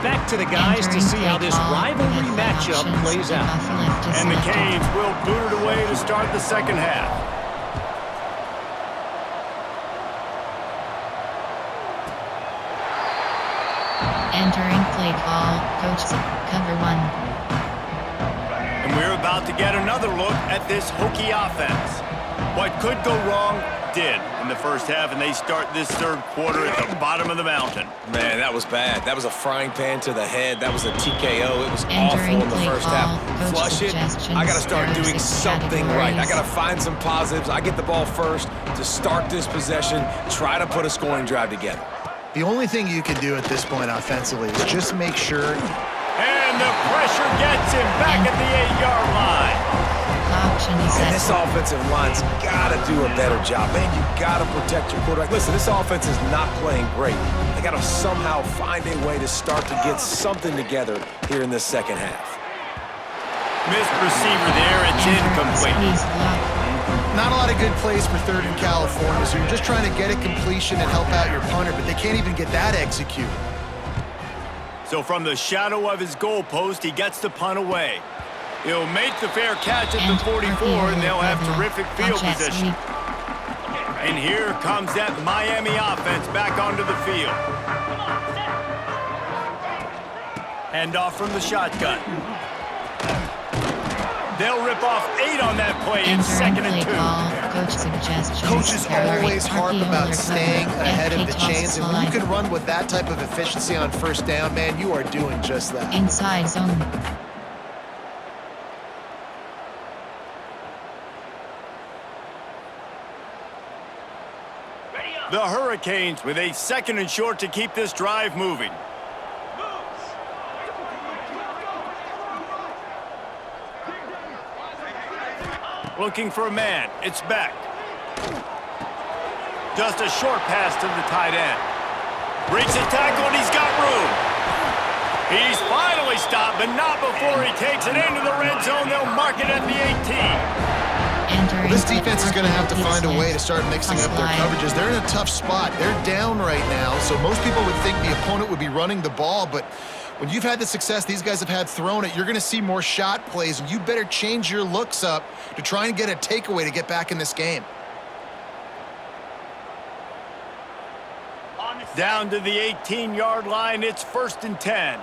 back to the guys to see how this rivalry matchup plays out. And the Canes will boot it away to start the second half. Entering play call, Coach cover 1. And we're about to get another look at this Hokie offense. What could go wrong did in the first half, and they start this third quarter at the bottom of the mountain. Man, that was bad. That was a frying pan to the head. That was a TKO. It was awful in the first half. Flush it. I got to start doing something right. I got to find some positives. I get the ball first to start this possession, try to put a scoring drive together. The only thing you can do at this point offensively is just make sure. And the pressure gets him back at the 8-yard line. And this offensive line's got to do a better job. Man, you got to protect your quarterback. Listen, this offense is not playing great. They got to somehow find a way to start to get something together here in this second half. Missed receiver there. It's incomplete. Not a lot of good plays for third in California, so you're just trying to get a completion and help out your punter, but they can't even get that executed. So from the shadow of his goalpost, he gets the punt away. He'll make the fair catch at the 44, and they'll have terrific field position. And here comes that Miami offense back onto the field. Hand off from the shotgun. They'll rip off 8 on that play. It's 2nd and 2. Coaches always harp about staying ahead of the chains, and when you can run with that type of efficiency on first down, man, you are doing just that. Inside zone. The Hurricanes with a 2nd and short to keep this drive moving. Looking for a man. It's Beck. Just a short pass to the tight end. Breaks a tackle and he's got room. He's finally stopped, but not before he takes it into the red zone. They'll mark it at the 18. Well, this defense is going to have to find a way to start mixing up their coverages. They're in a tough spot. They're down right now, so most people would think the opponent would be running the ball, but when you've had the success these guys have had throwing it, you're going to see more shot plays, and you better change your looks up to try and get a takeaway to get back in this game. Down to the 18-yard line, it's 1st and 10.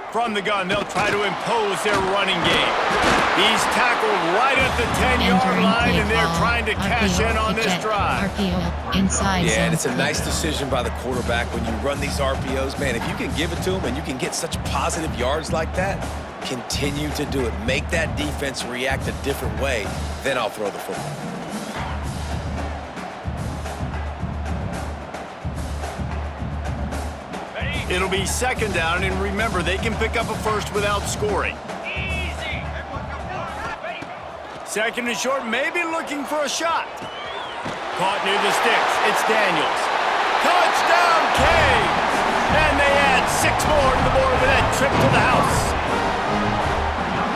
From the gun, they'll try to impose their running game. He's tackled right at the 10-yard line, and they're trying to cash in on this drive. Yeah, and it's a nice decision by the quarterback when you run these RPOs. Man, if you can give it to them and you can get such positive yards like that, continue to do it. Make that defense react a different way, then I'll throw the football. It'll be 2nd down, and remember, they can pick up a first without scoring. 2nd and short, maybe looking for a shot. Caught near the sticks. It's Daniels. Touchdown, Canes! And they add 6 more to the board with that trip to the house.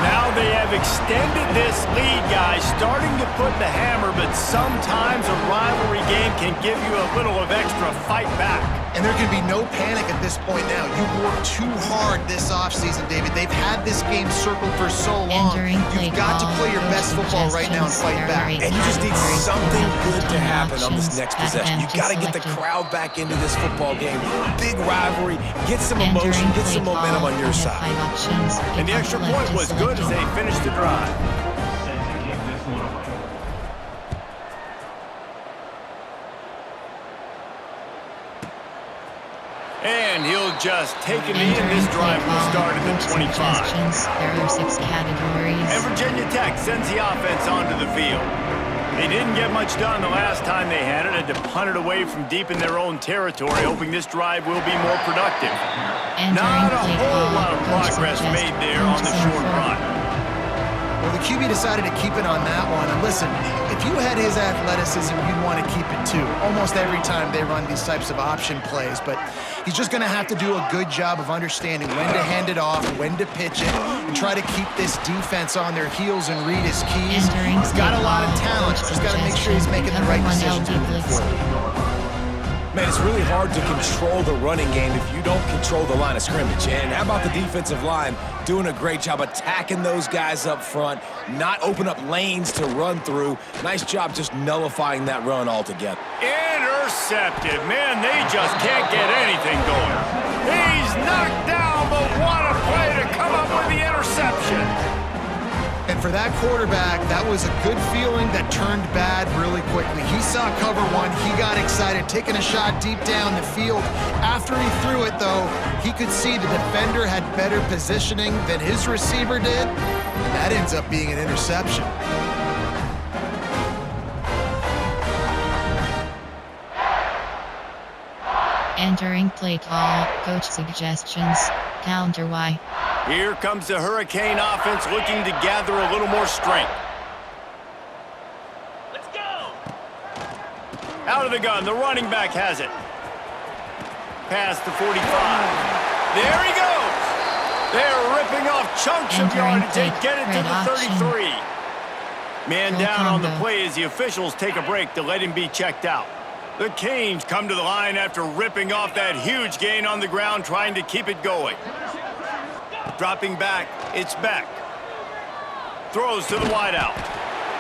Now they have extended this lead, guys, starting to put the hammer, but sometimes a rivalry game can give you a little of extra fight back. And there can be no panic at this point now. You worked too hard this offseason, David. They've had this game circled for so long. You've got to play your best football right now and fight back. And you just need something good to happen on this next possession. You got to get the crowd back into this football game. Big rivalry. Get some emotion. Get some momentum on your side. And the extra point was good as they finished the drive. And he'll just take a knee, and this drive will start at the 25. There are 6 categories. And Virginia Tech sends the offense onto the field. They didn't get much done the last time they had it, and to punt it away from deep in their own territory, hoping this drive will be more productive. Not a whole lot of progress made there on the short run. Well, the QB decided to keep it on that one. And listen, if you had his athleticism, you'd want to keep it too. Almost every time they run these types of option plays. But he's just going to have to do a good job of understanding when to hand it off, when to pitch it, and try to keep this defense on their heels and read his keys. He's got a lot of talent. Just got to make sure right decisions moving forward. Man, it's really hard to control the running game if you don't control the line of scrimmage. And how about the defensive line doing a great job attacking those guys up front, not open up lanes to run through. Nice job just nullifying that run altogether. Intercepted. Man, they just can't get anything going. He's knocked down, but what a play to come up with the interception. And for that quarterback, that was a good feeling that turned bad really quickly. He saw cover one. He got excited, taking a shot deep down the field. After he threw it, though, he could see the defender had better positioning than his receiver did, and that ends up being an interception. Entering play call, coach suggestions, counter Y. Here comes the Hurricane offense looking to gather a little more strength. Let's go! Out of the gun, the running back has it. Past the 45. There he goes! They're ripping off chunks of yardage and get it to the 33. Man down on the play as the officials take a break to let him be checked out. The Canes come to the line after ripping off that huge gain on the ground, trying to keep it going. Dropping back, it's Beck. Throws to the wideout.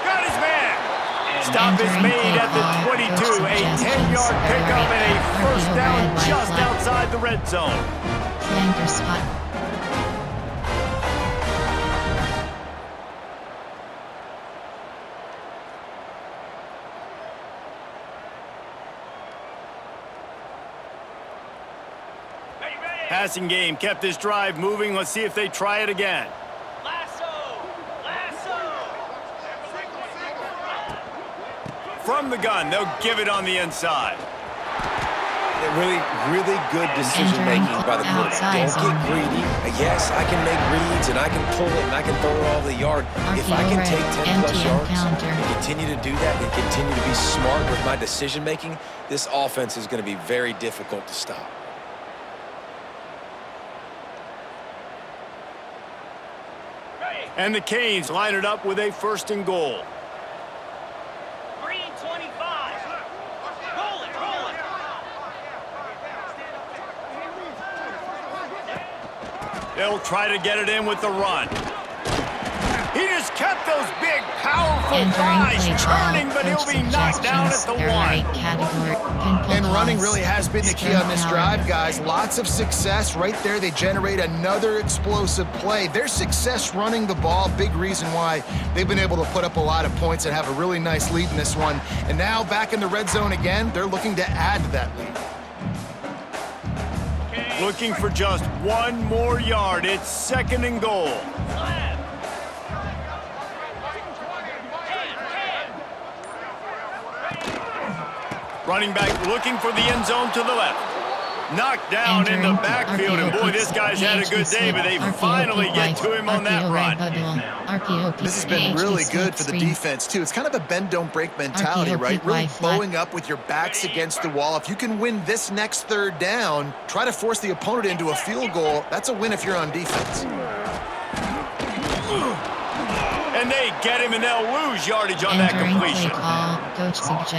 Got his man. Stop is made at the 22. A 10-yard pickup and a first down just outside the red zone. Flanker spot. Passing game kept this drive moving. Let's see if they try it again. From the gun, they'll give it on the inside. Really good decision-making by the quarterback. Don't get greedy. Yes, I can make reads, and I can pull it, and I can throw it all the yard. If I can take 10-plus yards and continue to do that and continue to be smart with my decision-making, this offense is going to be very difficult to stop. And the Canes line it up with a first and goal. Green 25. Roll it, roll it. They'll try to get it in with the run. He just kept those big, powerful thighs churning, but he'll be knocked down at the 1. And running really has been the key on this drive, guys. Lots of success right there. They generate another explosive play. Their success running the ball, big reason why they've been able to put up a lot of points and have a really nice lead in this one. And now back in the red zone again, they're looking to add to that lead. Looking for just one more yard. It's second and goal. Running back looking for the end zone to the left. Knocked down in the backfield, and boy, this guy's had a good day, but they finally get to him on that run. This has been really good for the defense, too. It's kind of a bend-don't-break mentality, right? Really blowing up with your backs against the wall. If you can win this next third down, try to force the opponent into a field goal. That's a win if you're on defense. And they get him, and they'll lose yardage on that completion.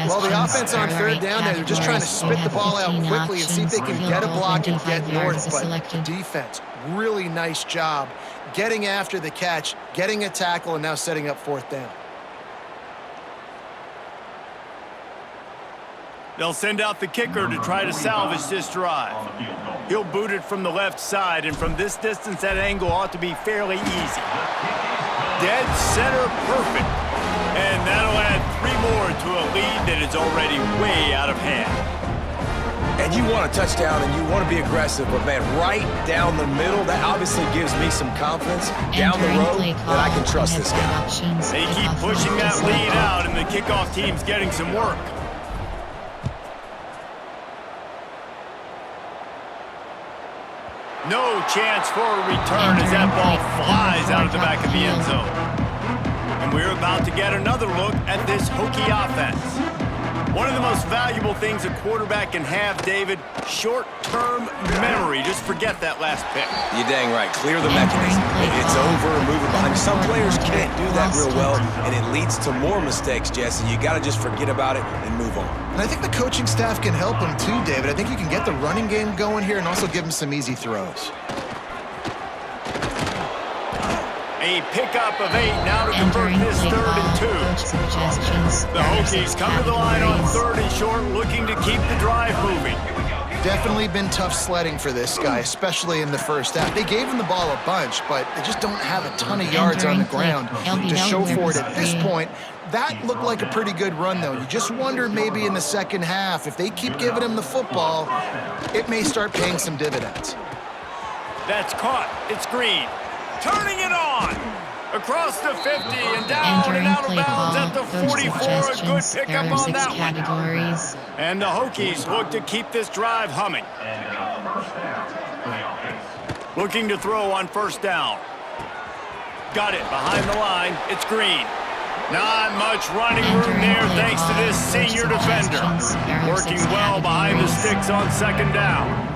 Well, the offense on third down there, they're just trying to spit the ball out quickly and see if they can get a block and get north. But defense, really nice job getting after the catch, getting a tackle, and now setting up fourth down. They'll send out the kicker to try to salvage this drive. He'll boot it from the left side, and from this distance, that angle ought to be fairly easy. Dead center perfect. And that'll add 3 more to a lead that is already way out of hand. And you want a touchdown and you want to be aggressive, but man, right down the middle, that obviously gives me some confidence down the road that I can trust this guy. They keep pushing that lead out, and the kickoff team's getting some work. No chance for a return as that ball flies out of the back of the end zone. And we're about to get another look at this Hokie offense. One of the most valuable things a quarterback can have, David, short-term memory. Just forget that last pick. You're dang right. Clear the mechanism. It's over, moving behind. Some players can't do that real well, and it leads to more mistakes, Jesse. You got to just forget about it and move on. And I think the coaching staff can help him too, David. I think you can get the running game going here and also give him some easy throws. A pickup of 8 now to convert this 3rd and 2. The Hokies come to the line on 3rd and short, looking to keep the drive moving. Definitely been tough sledding for this guy, especially in the first half. They gave him the ball a bunch, but they just don't have a ton of yards on the ground to show for it at this point. That looked like a pretty good run, though. You just wonder maybe in the second half, if they keep giving him the football, it may start paying some dividends. That's caught. It's Green. Turning it on. Across the 50 and down and out of bounds at the 44. A good pickup on that one. And the Hokies look to keep this drive humming. Looking to throw on 1st down. Got it behind the line. It's Green. Not much running room there thanks to this senior defender. Working well behind the sticks on 2nd down.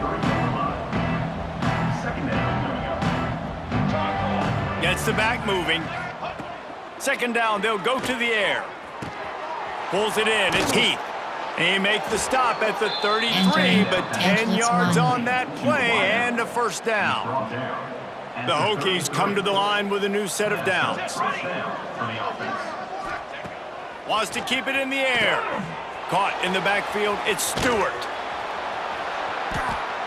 Gets the back moving. 2nd down, they'll go to the air. Pulls it in, it's Heath. He makes the stop at the 33, but 10 yards on that play and a 1st down. The Hokies come to the line with a new set of downs. Wants to keep it in the air. Caught in the backfield, it's Stewart.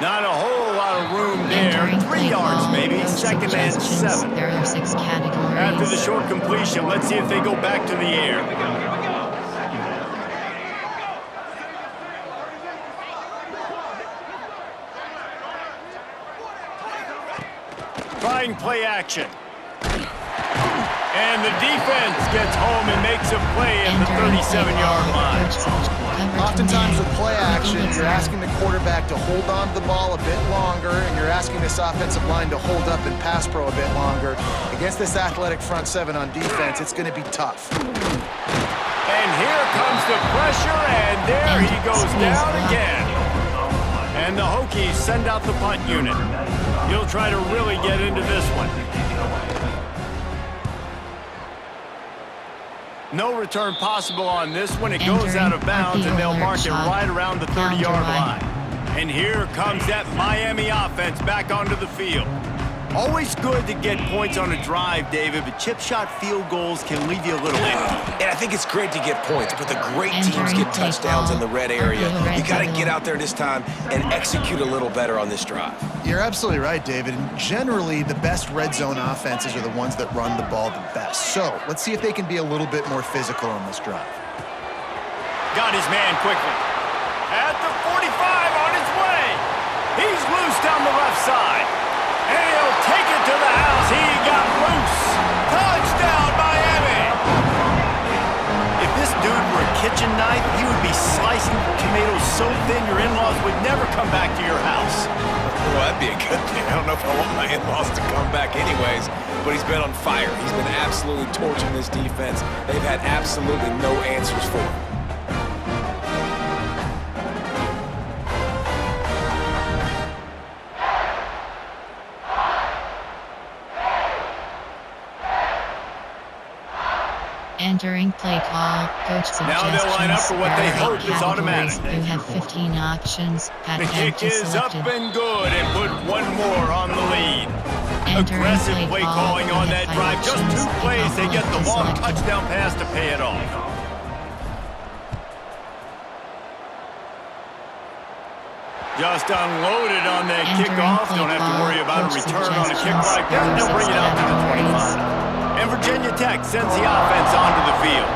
Not a whole lot of room there. 3 yards maybe, 2nd and 7. There are 6 categories. After the short completion, let's see if they go back to the air. Trying play action. And the defense gets home and makes a play at the 37-yard line. Oftentimes with play action, you're asking the quarterback to hold on to the ball a bit longer, and you're asking this offensive line to hold up and pass pro a bit longer. Against this athletic front 7 on defense, it's going to be tough. And here comes the pressure, and there he goes down again. And the Hokies send out the punt unit. He'll try to really get into this one. No return possible on this one. It goes out of bounds, and they'll mark it right around the 30-yard line. And here comes that Miami offense back onto the field. Always good to get points on a drive, David, but chip shot field goals can leave you a little empty. And I think it's great to get points, but the great teams get touchdowns in the red area. You got to get out there this time and execute a little better on this drive. You're absolutely right, David. And generally, the best red zone offenses are the ones that run the ball the best. So let's see if they can be a little bit more physical on this drive. Got his man quickly. At the 45 on his way. He's loose down the left side. And he'll take it to the house. He got loose. Touchdown, Miami. If this dude were a kitchen knife, he would be slicing tomatoes so thin your in-laws would never come back to your house. Well, that'd be a good thing. I don't know if I want my in-laws to come back anyways, but he's been on fire. He's been absolutely torching this defense. They've had absolutely no answers for him. Entering play call, coach suggestions. Now they'll line up for what they hope is automatic. You have 15 options. The kick is up and good, and put one more on the lead. Aggressive play calling on that drive. Just 2 plays, they get the long touchdown pass to pay it off. Just unloaded on that kickoff. Don't have to worry about a return on a kick like that. They'll bring it out to the 25. And Virginia Tech sends the offense onto the field.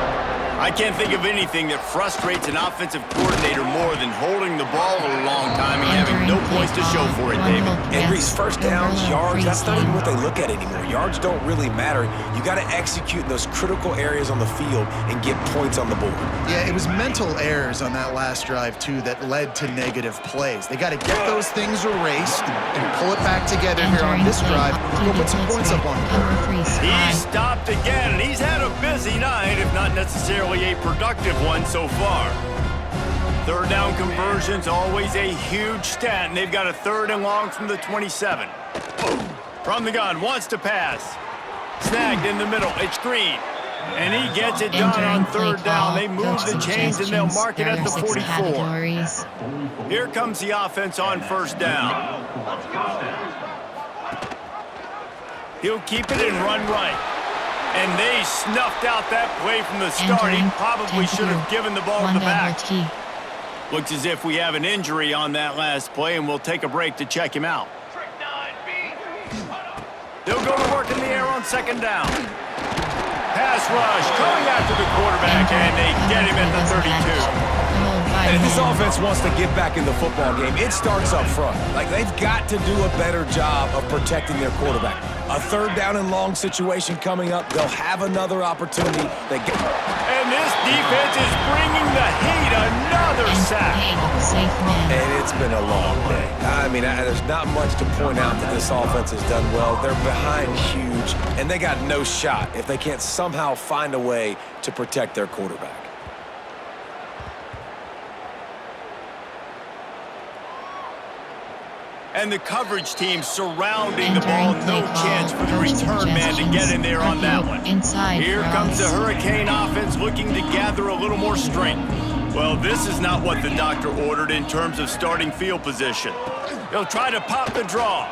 I can't think of anything that frustrates an offensive coordinator more than holding the ball a long time and having no points to show for it, David. And Reese, first downs, yards, that's not even what they look at anymore. Yards don't really matter. You got to execute in those critical areas on the field and get points on the board. Yeah, it was mental errors on that last drive, too, that led to negative plays. They got to get those things erased and pull it back together here on this drive. Go put some points up on the board. He stopped again, and he's had a busy night, if not necessarily a productive one so far. Third down conversion's always a huge stat, and they've got a 3rd and long from the 27. From the gun, wants to pass. Snagged in the middle, it's Green. And he gets it done on 3rd down. They move the chains, and they'll mark it at the 44. Here comes the offense on 1st down. He'll keep it and run right. And they snuffed out that play from the start. He probably should have given the ball to the back. Looks as if we have an injury on that last play, and we'll take a break to check him out. They'll go to work in the air on 2nd down. Pass rush, coming after the quarterback, and they get him at the 32. And if this offense wants to get back in the football game, it starts up front. Like, they've got to do a better job of protecting their quarterback. A 3rd down and long situation coming up. They'll have another opportunity. And this defense is bringing the heat. Another sack. And it's been a long day. I mean, there's not much to point out that this offense has done well. They're behind huge, and they got no shot if they can't somehow find a way to protect their quarterback. And the coverage team surrounding the ball. No chance for the return man to get in there on that one. Here comes the Hurricane offense looking to gather a little more strength. Well, this is not what the doctor ordered in terms of starting field position. He'll try to pop the draw.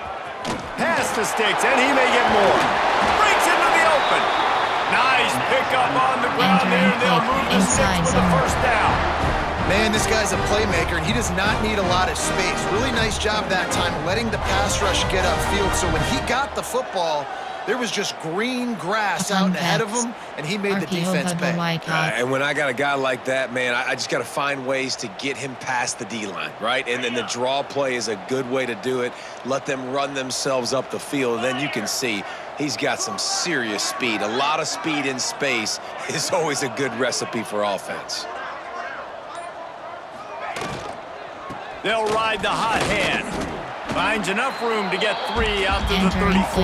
Pass to Sticks, and he may get more. Breaks into the open. Nice pickup on the ground there, and they'll move the Sticks for the 1st down. Man, this guy's a playmaker, and he does not need a lot of space. Really nice job that time letting the pass rush get upfield. So when he got the football, there was just green grass out ahead of him, and he made the defense pay. And when I got a guy like that, man, I just got to find ways to get him past the D-line, right? And then the draw play is a good way to do it. Let them run themselves up the field, and then you can see he's got some serious speed. A lot of speed in space is always a good recipe for offense. They'll ride the hot hand. Finds enough room to get 3 out to the 34.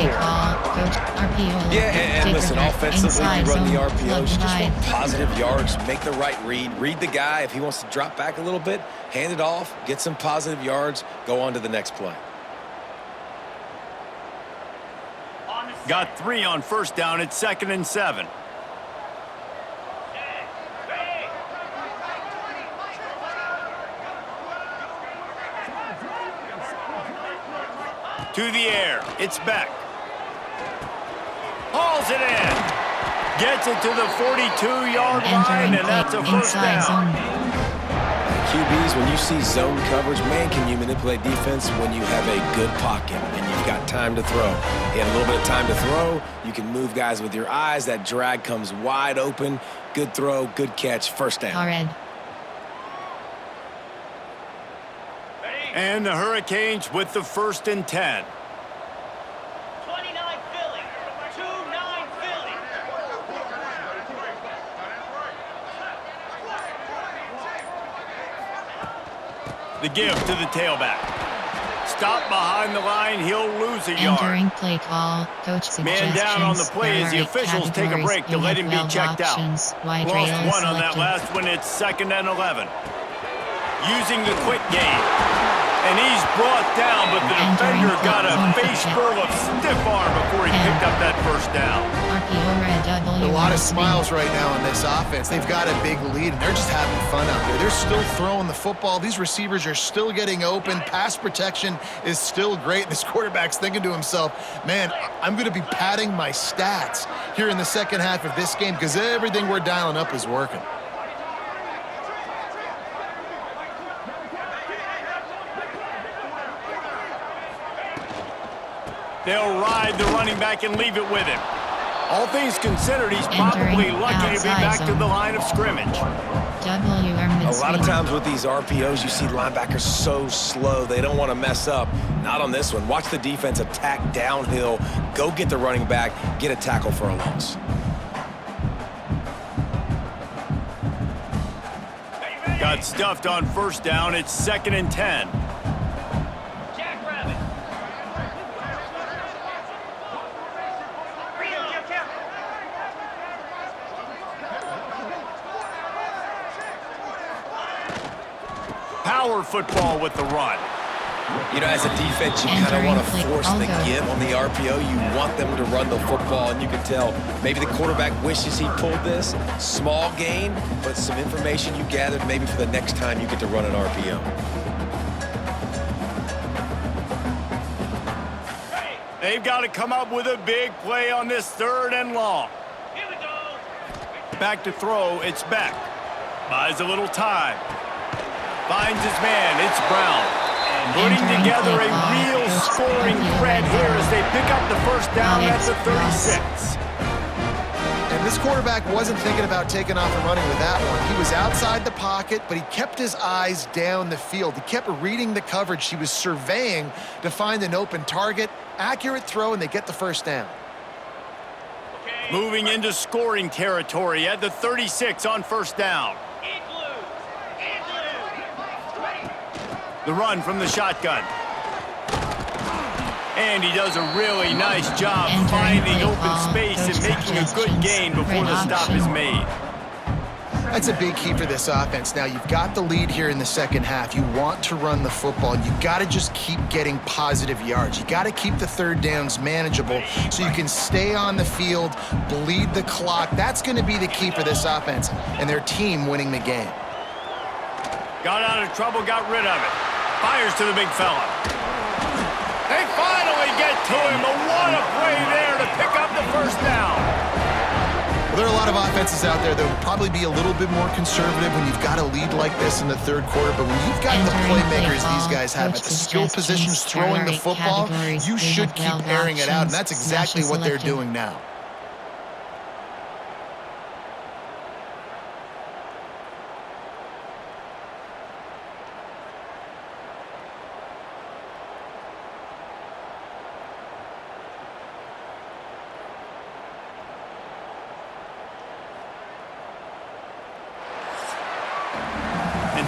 Yeah, and listen, offensively, you run the RPOs, you just want positive yards, make the right read the guy. If he wants to drop back a little bit, hand it off, get some positive yards, go on to the next play. Got 3 on 1st down. It's 2nd and 7. To the air, it's Beck. Hauls it in. Gets it to the 42-yard line, and that's a 1st down. QBs, when you see zone coverage, man, can you manipulate defense when you have a good pocket and you've got time to throw. He had a little bit of time to throw. You can move guys with your eyes. That drag comes wide open. Good throw, good catch, 1st down. And the Hurricanes with the 1st and 10. 29 Philly. 2-9 Philly. The give to the tailback. Stop behind the line. He'll lose a yard. Entering play call. Coach suggestions. Man down on the play as the officials take a break to let him be checked out. Lost 1 on that last one. It's 2nd and 11. Using the quick game. And he's brought down, but the defender got a face full of stiff arm before he picked up that 1st down. A lot of smiles right now on this offense. They've got a big lead, and they're just having fun out there. They're still throwing the football. These receivers are still getting open. Pass protection is still great. This quarterback's thinking to himself, man, I'm going to be padding my stats here in the 2nd half of this game because everything we're dialing up is working. They'll ride the running back and leave it with him. All things considered, he's probably lucky to be back to the line of scrimmage. A lot of times with these RPOs, you see linebackers so slow, they don't want to mess up. Not on this one. Watch the defense attack downhill, go get the running back, get a tackle for a loss. Got stuffed on 1st down. It's 2nd and 10. power football with the run. You know, as a defense, you kind of want to force the give on the RPO. You want them to run the football, and you can tell maybe the quarterback wishes he pulled this. Small gain, but some information you gathered maybe for the next time you get to run an RPO. They've got to come up with a big play on this 3rd and long. Here we go. Back to throw, it's Beck. Buys a little time. Finds his man, it's Brown. Putting together a real scoring threat here as they pick up the first down at the 36. And this quarterback wasn't thinking about taking off and running with that one. He was outside the pocket, but he kept his eyes down the field. He kept reading the coverage. He was surveying to find an open target. Accurate throw, and they get the first down. Moving into scoring territory at the 36 on first down. The run from the shotgun. And he does a really nice job finding open space and making a good gain before the stop is made. That's a big key for this offense. Now, you've got the lead here in the second half. You want to run the football. You got to just keep getting positive yards. You got to keep the 3rd downs manageable so you can stay on the field, bleed the clock. That's going to be the key for this offense and their team winning the game. Got out of trouble, got rid of it. Fires to the big fella. They finally get to him, but what a play there to pick up the first down. Well, there are a lot of offenses out there that would probably be a little bit more conservative when you've got a lead like this in the 3rd quarter, but when you've got the playmakers these guys have at the skill positions throwing the football, you should keep airing it out, and that's exactly what they're doing now.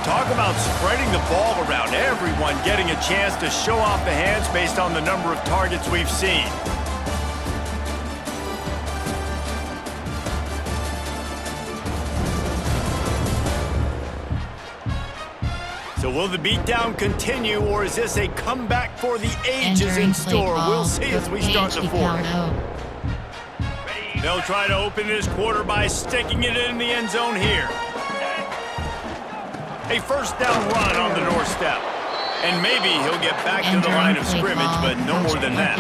Talk about spreading the ball around. Everyone getting a chance to show off the hands based on the number of targets we've seen. So will the beatdown continue, or is this a comeback for the ages in store? We'll see as we start the 4th. They'll try to open this quarter by sticking it in the end zone here. A first down run on the doorstep. And maybe he'll get back to the line of scrimmage, but no more than that.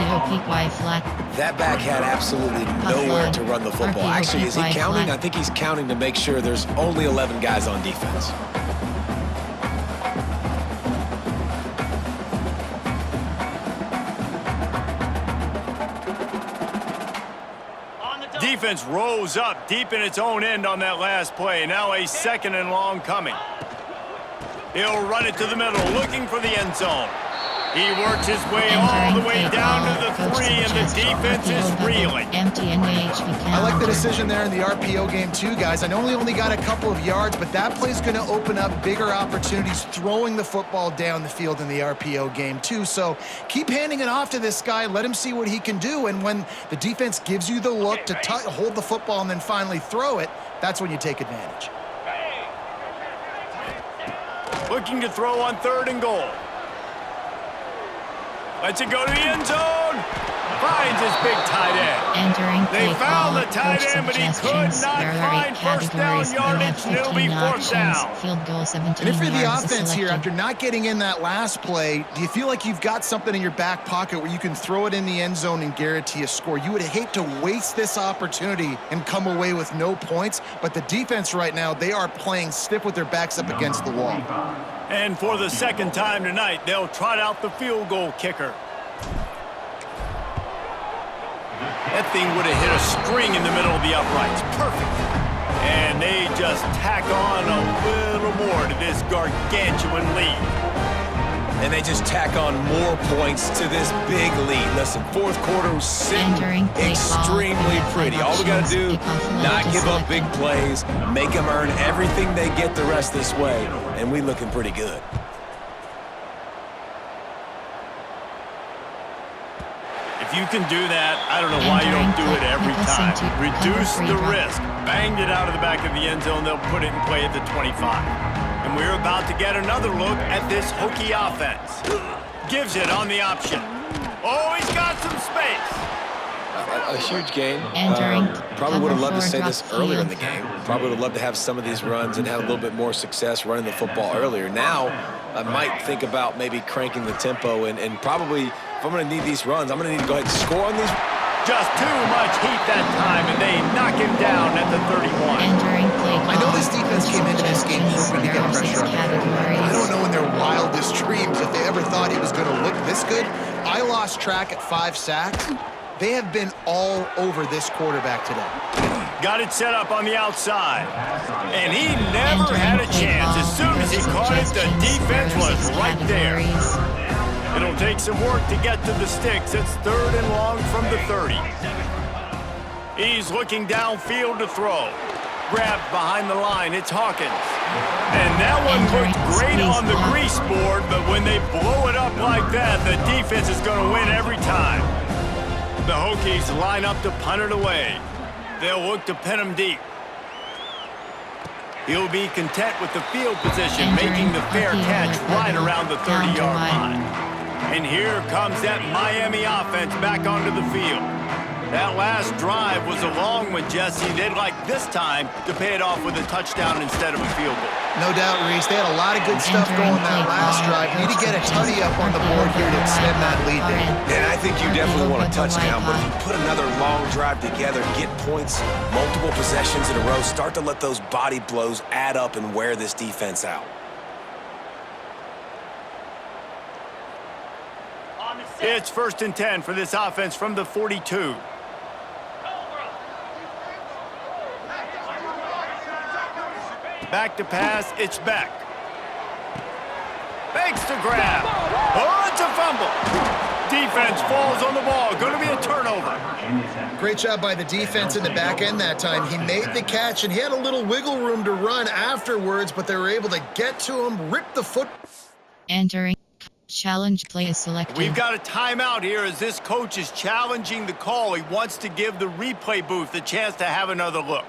That back had absolutely nowhere to run the football. Actually, is he counting? I think he's counting to make sure there's only 11 guys on defense. Defense rose up deep in its own end on that last play. Now a 2nd and long coming. He'll run it to the middle, looking for the end zone. He works his way all the way down to the 3, and the defense is reeling. I like the decision there in the RPO game too, guys. I know he only got a couple of yards, but that play's going to open up bigger opportunities throwing the football down the field in the RPO game too. So keep handing it off to this guy. Let him see what he can do, and when the defense gives you the look to hold the football and then finally throw it, that's when you take advantage. Looking to throw on 3rd and goal. Lets it go to the end zone. Finds his big tight end. They found the tight end, but he could not find first down yardage, and it'll be 4th down. Field goal 17 And if you're the yards offense here, selected. after not getting in that last play, do you feel like you've got something in your back pocket where you can throw it in the end zone and guarantee a score? You would hate to waste this opportunity and come away with no points, but the defense right now, they are playing stiff with their backs up against the wall. And for the 2nd time tonight, they'll trot out the field goal kicker. That thing would have hit a string in the middle of the uprights. Perfect. And they just tack on a little more to this gargantuan lead. And they just tack on more points to this big lead. Listen, 4th quarter was sitting extremely pretty. All we got to do, not give up big plays, make them earn everything they get the rest this way, and we looking pretty good. If you can do that, I don't know why you don't do it every time. Reduce the risk. Banged it out of the back of the end zone. They'll put it in play at the 25. And we're about to get another look at this Hokie offense. Gives it on the option. Oh, he's got some space. A huge gain. Entering Probably would have loved to cover say four this drop earlier in the field. game. Probably would have loved to have some of these runs and have a little bit more success running the football earlier. Now, I might think about maybe cranking the tempo and probably, if I'm going to need these runs, I'm going to need to go ahead and score on these. Just too much heat that time, and they knock him down at the 31. Entering play I know call, this defense came into this game hoping to get pressure on him. I don't know in their wildest dreams if they ever thought he was going to look this good. I lost track at 5 sacks. They have been all over this quarterback today. Got it set up on the outside. And he never had a chance. As soon as he caught it, the defense was right there. It'll take some work to get to the sticks. It's 3rd and long from the 30. He's looking downfield to throw. Grabbed behind the line. It's Hawkins. And that one looked great on the grease board, but when they blow it up like that, the defense is going to win every time. The Hokies line up to punt it away. They'll look to pin him deep. He'll be content with the field position, making the fair catch right around the 30-yard line. And here comes that Miami offense back onto the field. That last drive was a long one, Jesse. They'd like this time to pay it off with a touchdown instead of a field goal. No doubt, Reese. They had a lot of good stuff going that last drive. Need to get a tutty up on the board here to extend that lead there. And I think you definitely want a touchdown, but if you put another long drive together, get points, multiple possessions in a row, start to let those body blows add up and wear this defense out. It's 1st and 10 for this offense from the 42. Back to pass, it's Beck. Fakes to grab. Oh, it's a fumble. Defense falls on the ball. Going to be a turnover. Great job by the defense in the back end that time. He made the catch, and he had a little wiggle room to run afterwards, but they were able to get to him, rip the foot. Entering challenge play is selected. We've got a timeout here as this coach is challenging the call. He wants to give the replay booth a chance to have another look.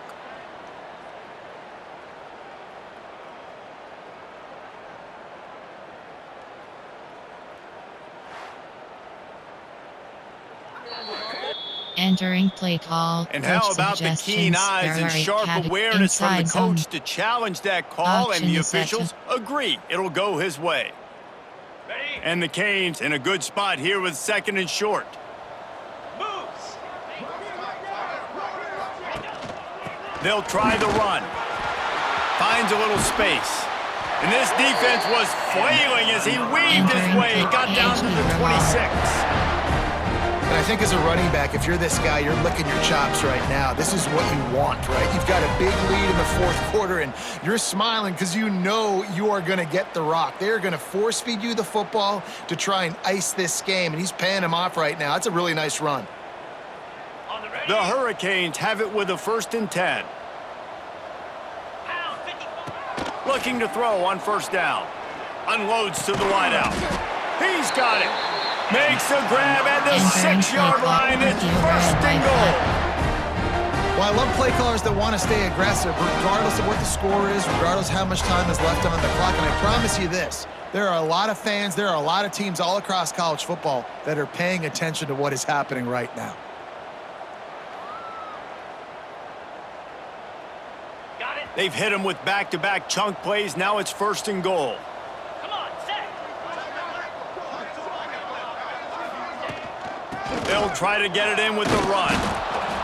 Entering play call. And how about the keen eyes and sharp awareness from the coach to challenge that call, and the officials agree it'll go his way. And the Canes in a good spot here with 2nd and short. They'll try the run. Finds a little space. And this defense was flailing as he weaved his way. Got down to the 26. And I think as a running back, if you're this guy, you're licking your chops right now. This is what you want, right? You've got a big lead in the 4th quarter, and you're smiling because you know you are going to get the rock. They're going to force-feed you the football to try and ice this game, and he's paying him off right now. That's a really nice run. The Hurricanes have it with a 1st and 10. Looking to throw on 1st down. Unloads to the wideout. He's got it. Makes the grab at the 6-yard line. It's 1st and goal. Well, I love play callers that want to stay aggressive, regardless of what the score is, regardless of how much time is left on the clock. And I promise you this, there are a lot of fans, there are a lot of teams all across college football that are paying attention to what is happening right now. They've hit him with back-to-back chunk plays. Now it's 1st and goal. They'll try to get it in with the run.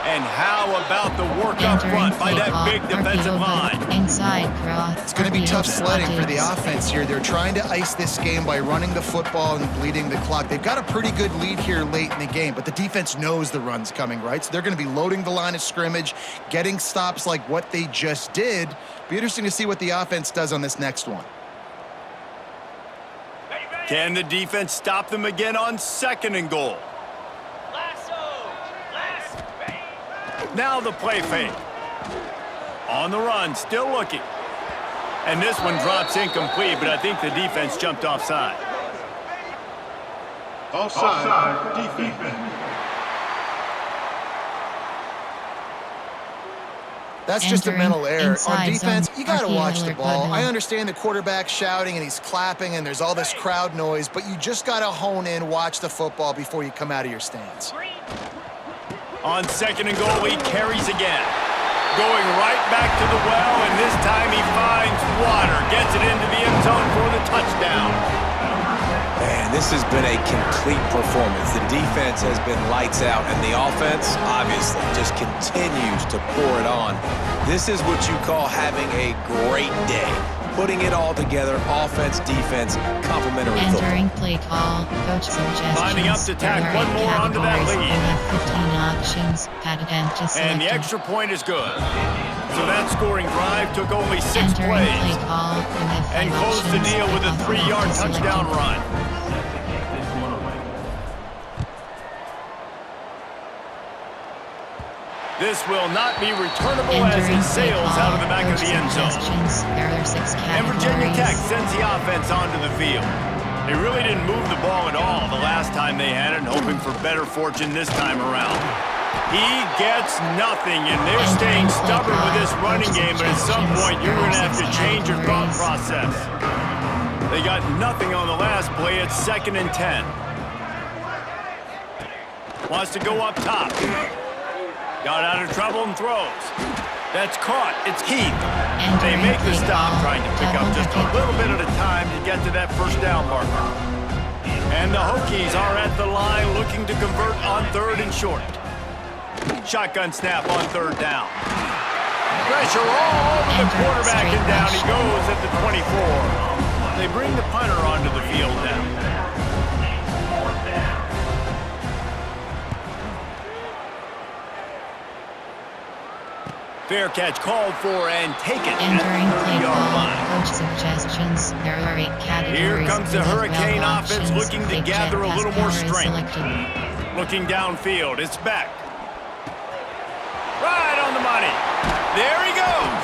And how about the work up front by that big defensive line? Inside cross. It's going to be tough sledding for the offense here. They're trying to ice this game by running the football and bleeding the clock. They've got a pretty good lead here late in the game, but the defense knows the run's coming, right? So they're going to be loading the line of scrimmage, getting stops like what they just did. Be interesting to see what the offense does on this next one. Can the defense stop them again on 2nd and goal? Now the play fake. On the run, still looking. And this one drops incomplete, but I think the defense jumped offside. Offside, defense. That's just a mental error. On defense, you got to watch the ball. I Puddle. understand the quarterback shouting and he's clapping and there's all this crowd noise, but you just got to hone in, watch the football before you come out of your stance. On 2nd and goal, he carries again. Going right back to the well, and this time he finds water. Gets it into the end zone for the touchdown. Man, this has been a complete performance. The defense has been lights out, and the offense, obviously, just continues to pour it on. This is what you call having a great day. Putting it all together, offense, defense, complementary football. Entering play call, coach suggestions. Lining up to tack There are one more onto that categories. lead. You have 15 options. Padded empty And the selected. extra point is good. So that scoring drive took only 6 Entering play plays. call, you have 5 And closed the options. deal with a Alphabet 3-yard selected. touchdown run. This will not be returnable as Entering it play sails call, out of the back of coach the end zone. suggestions. There are 6 And categories. Virginia Tech sends the offense onto the field. They really didn't move the ball at all the last time they had it, hoping for better fortune this time around. He gets nothing, and they're staying stubborn with this running game, but at some point you're going to have to change your thought process. They got nothing on the last play. It's 2nd and 10. Wants to go up top. Got out of trouble and throws. That's caught. It's Heath. They make the stop, trying to pick up just a little bit at a time to get to that first down marker. And the Hokies are at the line looking to convert on 3rd and short. Shotgun snap on 3rd down. Pressure all over the quarterback, and down he goes at the 24. They bring the punter onto the field now. Fair catch called for and taken at Entering the play 30-yard call, line. coach suggestions. There are 8 categories. Here comes the You have Hurricane 12 offense options. looking to Big gather jet a little pass more power is strength. selected. Looking downfield, it's back. Right on the money. There he goes.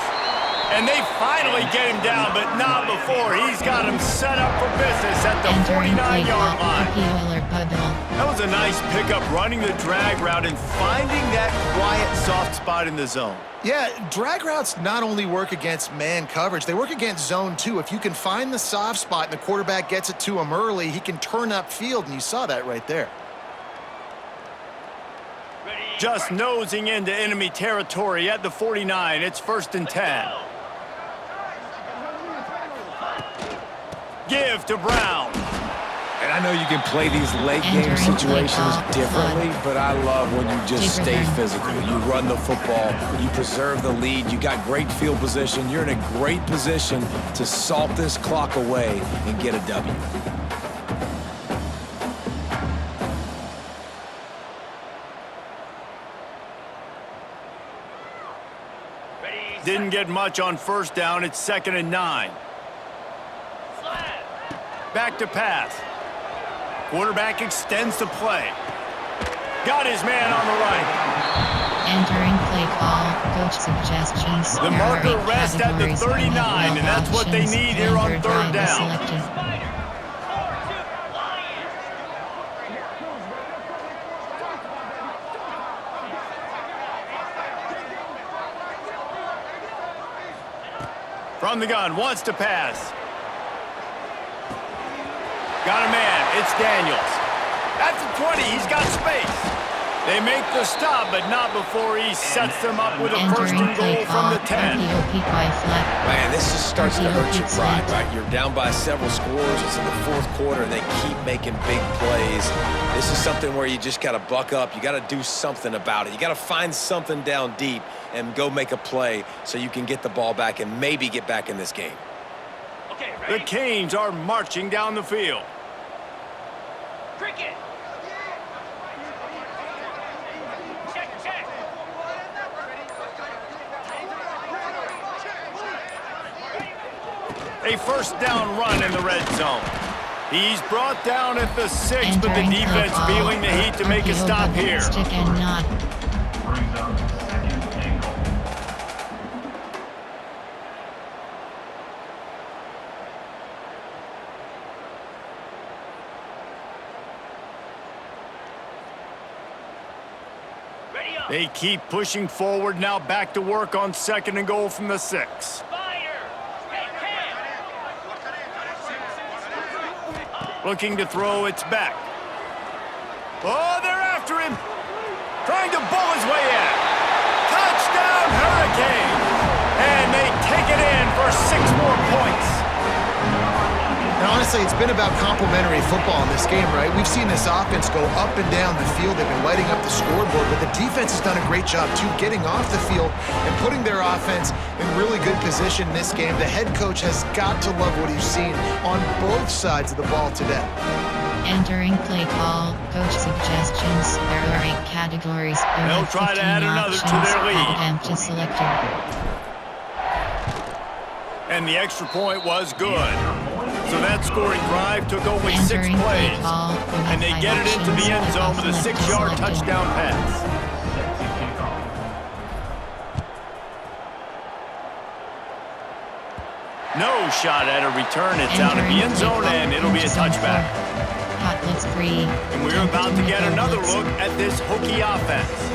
And they finally get him down, but not before. He's got him set up for business at the Entering play 49-yard call, line. Puddle. That was a nice pickup, running the drag route and finding that quiet, soft spot in the zone. Yeah, drag routes not only work against man coverage, they work against zone too. If you can find the soft spot and the quarterback gets it to him early, he can turn upfield, and you saw that right there. Just nosing into enemy territory at the 49. It's 1st and 10. Give to Brown. And I know you can play these late game situations differently, but I love when you just stay physical. You run the football, you preserve the lead, you got great field position, you're in a great position to salt this clock away and get a W. Didn't get much on 1st down. It's 2nd and 9. Back to pass. Quarterback extends the play. Got his man on the right. Entering play call, coach suggestions. The There are marker 8 rests at the categories. 39, You have 12 and that's what they options. need here on Your 3rd drive is down. selected. From the gun, wants to pass. Got a man, it's Daniels. At the 20, he's got space. They make the stop, but not before he sets them up with a 1st and goal from the 10. Man, this just starts to hurt your pride, right? You're down by several scores. It's in the 4th quarter, and they keep making big plays. This is something where you just got to buck up. You got to do something about it. You got to find something down deep and go make a play so you can get the ball back and maybe get back in this game. The Canes are marching down the field. Cricket. Check. A 1st down run in the red zone. He's brought down at the 6, but the Entering defense football, feeling the heat to make a RPO stop double here. Stick and knot. Ready They keep pushing forward, now back to work on 2nd and goal from the 6. Looking to throw, it's back. Oh, they're after him. Trying to bull his way in. Touchdown, Hurricanes! And they take it in for 6 more points. And honestly, it's been about complementary football in this game, right? We've seen this offense go up and down the field. They've been lighting up the scoreboard, but the defense has done a great job, too, getting off the field and putting their offense in really good position in this game. The head coach has got to love what he's seen on both sides of the ball today. Entering play call, coach suggestions. There are 8 categories. They'll try to add another to their lead. Empty selected. And the extra point was good. So that scoring drive took only 6 Entering play plays. call, And they get it into the end zone with a 6-yard touchdown pass. No shot at a return. It's out of the end zone, and it'll be a touchback. And we're about to get another look at this Hokie offense.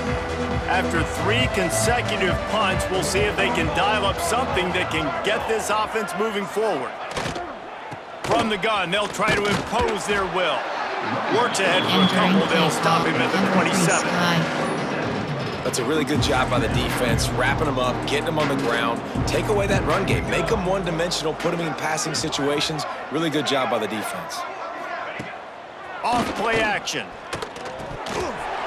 After 3 consecutive punts, we'll see if they can dial up something that can get this offense moving forward. From the gun, they'll try to impose their will. Works ahead for a couple. They'll stop him at the 27. That's a really good job by the defense, wrapping them up, getting them on the ground. Take away that run game. Make them one-dimensional, put them in passing situations. Really good job by the defense. Off play action.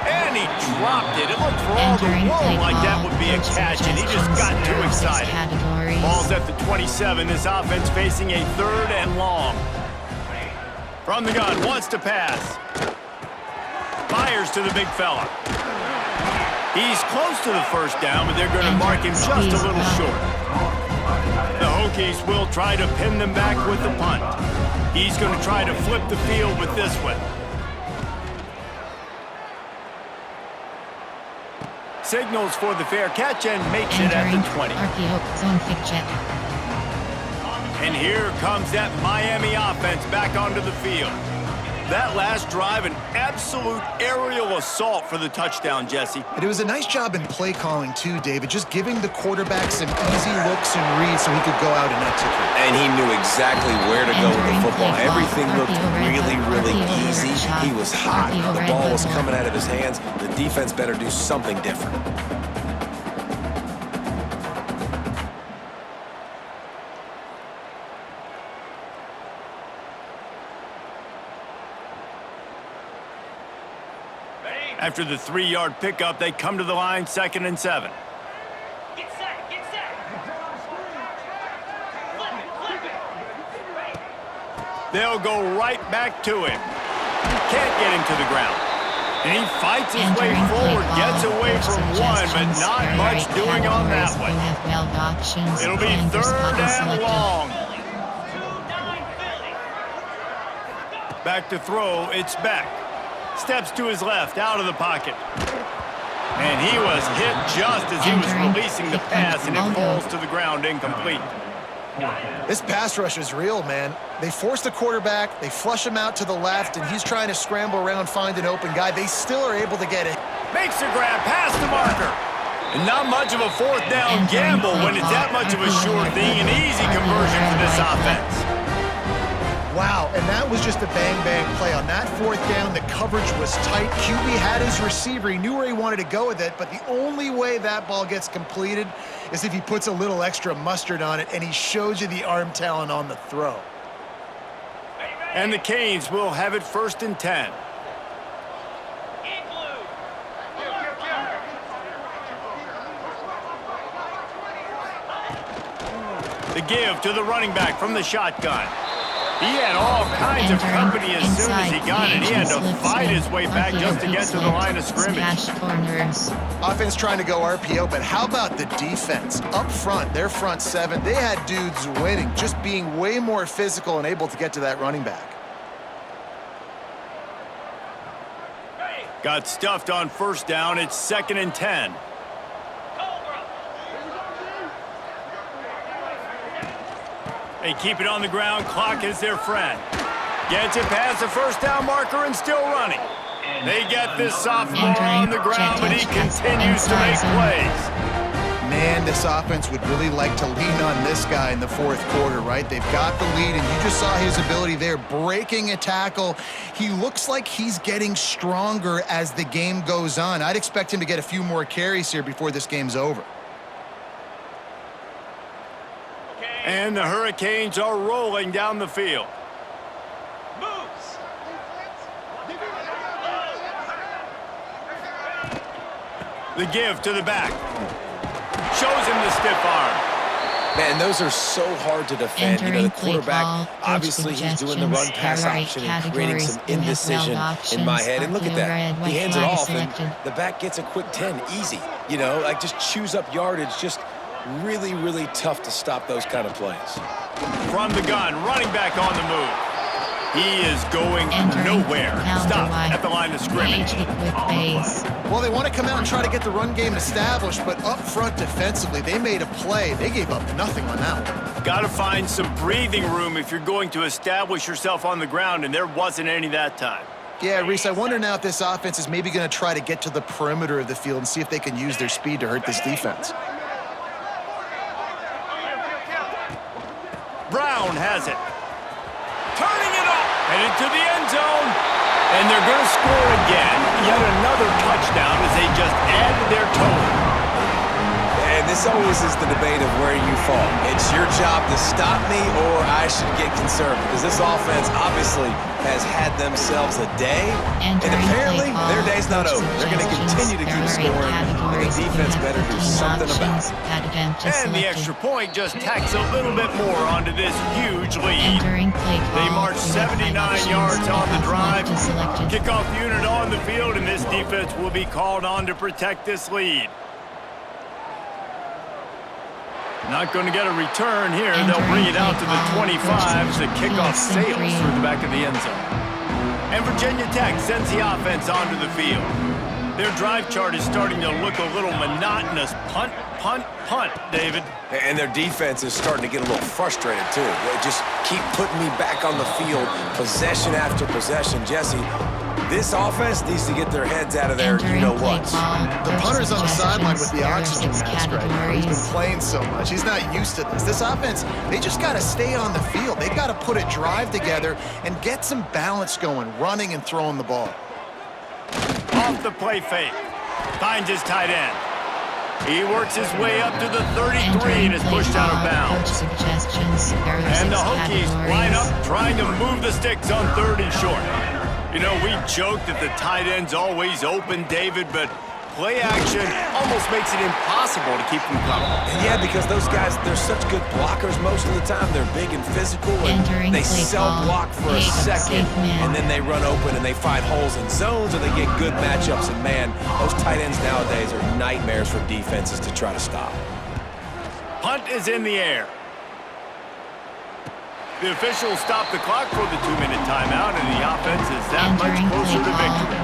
And he dropped it. It looked for all the world like that would be a catch, and he just got too excited. Ball's at the 27. This offense facing a 3rd and long. From the gun, wants to pass. Fires to the big fella. He's close to the 1st down, but they're going to mark him just a little short. The Hokies will try to pin them back with the punt. He's going to try to flip the field with this one. Signals for the fair catch and makes it at the 20. And here comes that Miami offense back onto the field. That last drive, an absolute aerial assault for the touchdown, Jesse. And it was a nice job in play calling, too, David, just giving the quarterback some easy looks and reads so he could go out and execute. And he knew exactly where to go with the football. Everything looked really, really easy. He was hot. The ball was coming out of his hands. The defense better do something different. After the 3-yard pickup, they come to the line, 2nd and 7. Get set, get set. Flip it. They'll go right back to him. Can't get him to the ground. And he fights his way forward, gets away from one, but not much doing on that one. It'll be 3rd and long. Back to throw, it's back. Steps to his left, out of the pocket. And he was hit just as he was releasing the pass, and it falls to the ground incomplete. This pass rush is real, man. They force the quarterback, they flush him out to the left, and he's trying to scramble around, find an open guy. They still are able to get it. Makes a grab, past the marker. And not much of a 4th down gamble when it's that much of a sure thing. An easy conversion for this offense. Wow, and that was just a bang-bang play. On that 4th down, the coverage was tight. QB had his receiver. He knew where he wanted to go with it, but the only way that ball gets completed is if he puts a little extra mustard on it, and he shows you the arm talent on the throw. And the Canes will have it 1st and 10. The give to the running back from the shotgun. He had all kinds of company as soon as he got it. He had to fight his way back just to get to the line of scrimmage. Offense trying to go RPO, but how about the defense? Up front, their front 7, they had dudes winning, just being way more physical and able to get to that running back. Got stuffed on 1st down. It's 2nd and 10. They keep it on the ground. Clock is their friend. Gets it past the 1st down marker and still running. They get this sophomore on the ground, but he continues to make plays. Man, this offense would really like to lean on this guy in the fourth quarter, right? They've got the lead, and you just saw his ability there, breaking a tackle. He looks like he's getting stronger as the game goes on. I'd expect him to get a few more carries here before this game's over. And the Hurricanes are rolling down the field. The give to the back. Shows him the stiff arm. Man, those are so hard to defend. You know, the quarterback, obviously he's doing the run-pass option and creating some indecision in my head. And look at that. He hands it off, and the back gets a quick 10. Easy. You know, like just chews up yardage. Just really, really tough to stop those kind of plays. From the gun, running back on the move. He is going nowhere. Stop at the line of scrimmage. Well, they want to come out and try to get the run game established, but up front defensively, they made a play. They gave up nothing on that one. Got to find some breathing room if you're going to establish yourself on the ground, and there wasn't any that time. Yeah, Reese, I wonder now if this offense is maybe going to try to get to the perimeter of the field and see if they can use their speed to hurt this defense. Brown has it. Turning it up. Headed to the end zone. And they're going to score again. Yet another touchdown as they just add to their total. And this always is the debate of where you fall. It's your job to stop me, or I should get concerned, because this offense obviously has had themselves a day, and apparently their day's not over. They're going to continue to keep scoring, and the defense better do something about it. And the extra point just tacks a little bit more onto this huge lead. They march 79 yards on the drive. Kickoff unit on the field, and this defense will be called on to protect this lead. Not going to get a return here. They'll bring it out to the 25 as the kickoff sails through the back of the end zone. And Virginia Tech sends the offense onto the field. Their drive chart is starting to look a little monotonous. Punt, punt, punt, David. And their defense is starting to get a little frustrated, too. They just keep putting me back on the field, possession after possession. Jesse, this offense needs to get their heads out of there, you-know-what. The punter's on the sideline with the oxygen mask right now. He's been playing so much. He's not used to this. This offense, they just got to stay on the field. They've got to put a drive together and get some balance going, running and throwing the ball. Off the play fake. Finds his tight end. He works his way up to the 33 and is pushed out of bounds. And the Hokies line up trying to move the sticks on 3rd and short. You know, we joke that the tight end's always open, David, but play action almost makes it impossible to keep them coming. And yeah, because those guys, they're such good blockers most of the time. They're big and physical, and they self-block for a second, and then they run open and they find holes in zones, or they get good matchups. And man, those tight ends nowadays are nightmares for defenses to try to stop. Punt is in the air. The officials stop the clock for the 2-minute timeout, and the offense is that much closer to victory.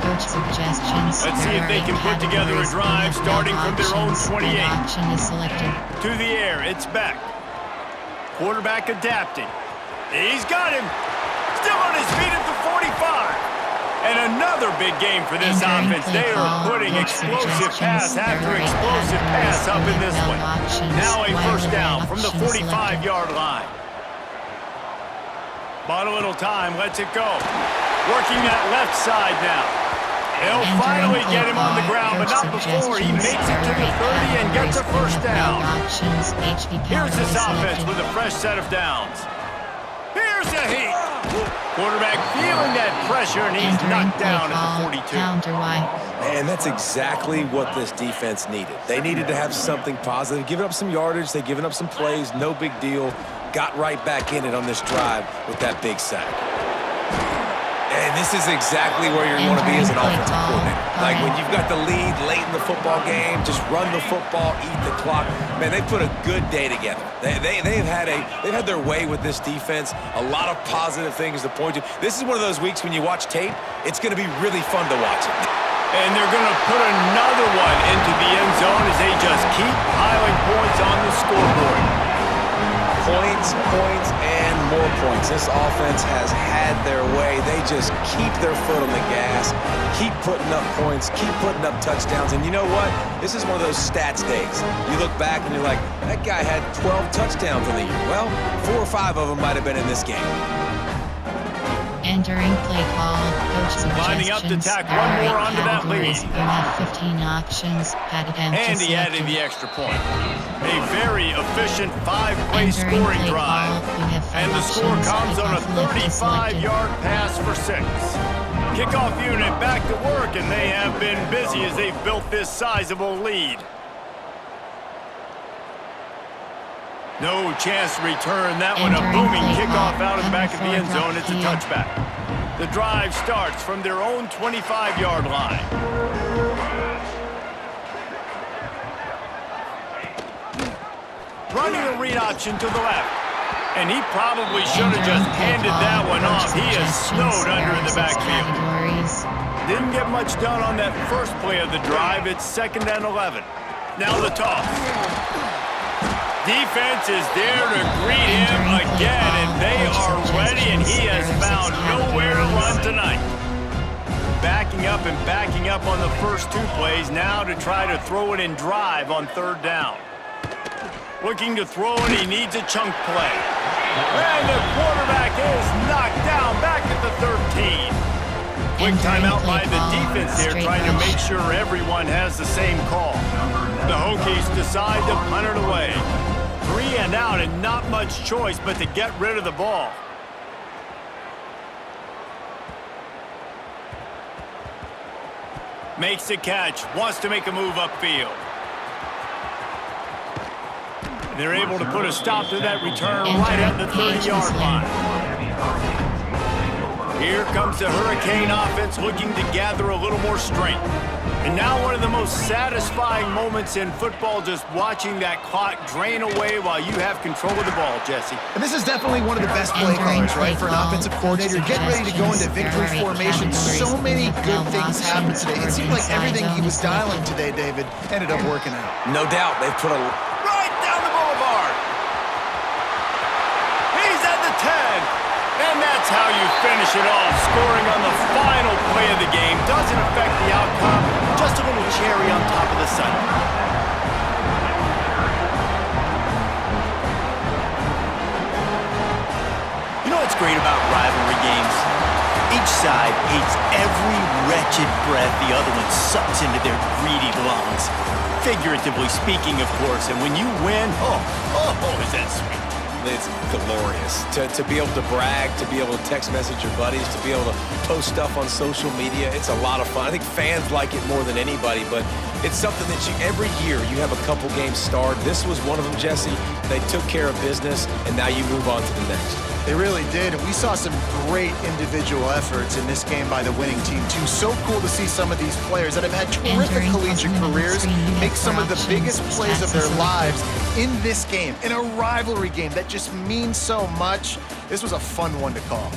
Let's see if they can put together a drive starting from their own 28. To the air, it's back. Quarterback adapting. He's got him. Still on his feet at the 45. And another big game for this offense. They are putting explosive pass after explosive pass up in this one. Now a first down from the 45-yard line. Bought a little time, lets it go. Working that left side now. They'll finally get him on the ground, but not before he makes it to the 30 and gets a first down. Here's this offense with a fresh set of downs. Here's a heat. Quarterback feeling that pressure, and he's knocked down at the 42. And that's exactly what this defense needed. They needed to have something positive. Giving up some yardage, they've given up some plays, no big deal. Got right back in it on this drive with that big sack. And this is exactly where you're going to be as an offensive coordinator. Like when you've got the lead late in the football game, just run the football, eat the clock. Man, they put a good day together. They've had their way with this defense. A lot of positive things to point to. This is one of those weeks when you watch tape, it's going to be really fun to watch it. And they're going to put another one into the end zone as they just keep piling points on the scoreboard. Points, and more points. This offense has had their way. They just keep their foot on the gas, keep putting up points, keep putting up touchdowns. And you know what? This is one of those stats days. You look back and you're like, that guy had 12 touchdowns in the year. Well, 4 or 5 of them might have been in this game. Entering play call, coach suggestions. Lining up to tack one more onto that lead. You have 15 options. And he added the extra point. A very efficient 5-play scoring drive. And the score comes on a 35-yard pass for 6. Kickoff unit back to work, and they have been busy as they've built this sizable lead. No chance to return that one. A booming kickoff out of the back of the end zone. It's a touchback. The drive starts from their own 25-yard line. Running a read option to the left. And he probably should have just handed that one off. He is snowed under in the backfield. Didn't get much done on that first play of the drive. It's 2nd and 11. Now the toss. Defense is there to greet him again, and they are ready, and he has found nowhere to run tonight. Backing up on the first 2 plays, now to try to throw it in drive on 3rd down. Looking to throw it, he needs a chunk play. And the quarterback is knocked down back at the 13. Quick timeout by the defense here, trying to make sure everyone has the same call. The Hokies decide to punt it away. 3 and out, and not much choice but to get rid of the ball. Makes the catch, wants to make a move upfield. They're able to put a stop to that return right at the 30-yard line. Here comes the Hurricane offense looking to gather a little more strength. And now one of the most satisfying moments in football, just watching that clock drain away while you have control of the ball, Jesse. And this is definitely one of the best play callers, right, for an offensive coordinator. Getting ready to go into victory formation. So many good things happened today. It seemed like everything he was dialing today, David, ended up working out. No doubt. They've put a... Right down the boulevard. He's at the 10. And that's how you finish it off. Scoring on the final play of the game doesn't affect the outcome. Just a little cherry on top of the sundae. You know what's great about rivalry games? Each side hates every wretched breath the other one sucks into their greedy lungs. Figuratively speaking, of course. And when you win, oh, is that sweet. It's glorious to be able to brag, to be able to text message your buddies, to be able to post stuff on social media. It's a lot of fun. I think fans like it more than anybody, but it's something that every year you have a couple games starred. This was one of them, Jesse. They took care of business, and now you move on to the next. They really did, and we saw some great individual efforts in this game by the winning team, too. So cool to see some of these players that have had terrific collegiate careers make some of the biggest plays of their lives in this game, in a rivalry game that just means so much. This was a fun one to call.